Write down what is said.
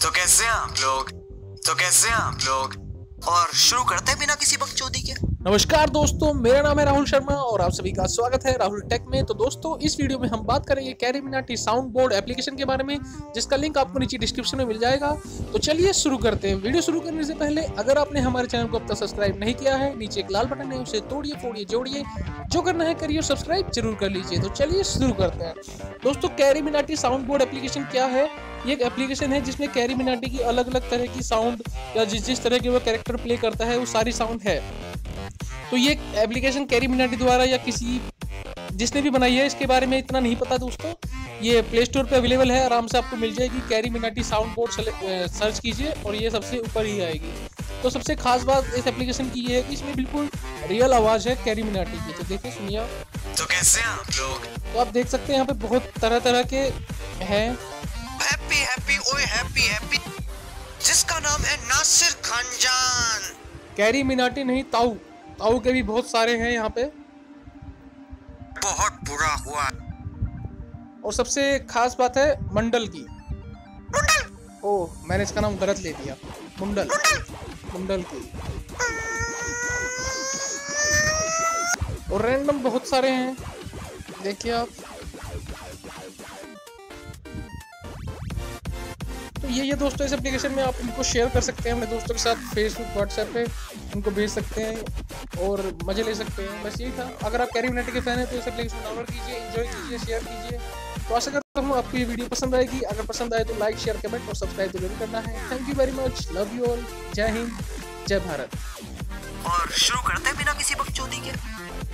तो कैसे हैं आप लोग? और शुरू करते हैं बिना किसी बकचोदी के। नमस्कार दोस्तों, मेरा नाम है राहुल शर्मा और आप सभी का स्वागत है राहुल टेक में। तो दोस्तों, इस वीडियो में हम बात करेंगे कैरीमिनाटी साउंड बोर्ड एप्लीकेशन के बारे में, जिसका लिंक आपको नीचे डिस्क्रिप्शन में मिल जाएगा। तो चलिए शुरू करते हैं। वीडियो शुरू करने से पहले अगर आपने हमारे चैनल को अब तक सब्सक्राइब नहीं किया है, नीचे एक लाल बटन है, उसे तोड़िए फोड़िए जोड़िए, जो करना है करिए, सब्सक्राइब जरूर कर लीजिए। तो चलिए शुरू करते हैं। दोस्तों, कैरीमिनाटी साउंड बोर्ड एप्लीकेशन क्या है? ये एक एप्लीकेशन है जिसमें कैरीमिनाटी की अलग अलग तरह की साउंड या जिस तरह के वो कैरेक्टर प्ले करता है वो सारी साउंड है। तो ये एप्लीकेशन कैरीमिनाटी द्वारा या किसी जिसने भी बनाई है इसके बारे में इतना नहीं पता दोस्तों। ये प्ले स्टोर पे अवेलेबल है, आराम से आपको मिल जाएगी। कैरीमिनाटी साउंड बोर्ड सर्च कीजिए और ये सबसे ऊपर ही आएगी। तो सबसे खास बात इस एप्लीकेशन की ये है कि इसमें बिल्कुल रियल आवाज़ है कैरीमिनाटी की। तो देखिए, सुनिए आप। तो कैसे हैं आप लोग? तो आप देख सकते हैं यहाँ पे बहुत तरह तरह के हैं। हैप्पी हैप्पी ओए हैप्पी हैप्पी, जिसका नाम है नासिर खानजान। कैरीमिनाटी नहीं, ताऊ ताऊ के भी बहुत सारे हैं यहाँ पे। बहुत बुरा हुआ। और सबसे खास बात है मंडल की। मुंडल ओह, मैंने इसका नाम गलत ले दिया। मुंडल मुंडल की। और रैंडम बहुत सारे हैं, देखिए आप। तो ये दोस्तों, इस एप्लीकेशन में आप इनको शेयर कर सकते हैं अपने दोस्तों के साथ, फेसबुक व्हाट्सएप पे इनको भेज सकते हैं और मज़े ले सकते हैं। बस यही था। अगर आप कैरीमिनाटी के फैन हैं तो इस एप्लीकेशन डाउनलोड कीजिए, एंजॉय कीजिए, शेयर कीजिए। तो आशा करता हूँ आपको ये वीडियो पसंद आएगी। अगर पसंद आए तो लाइक, शेयर, कमेंट और सब्सक्राइब जरूर करना है। Thank you very much, love you all, जय हिंद, जय भारत। और शुरू करते हैं बिना किसी बकचोदी के।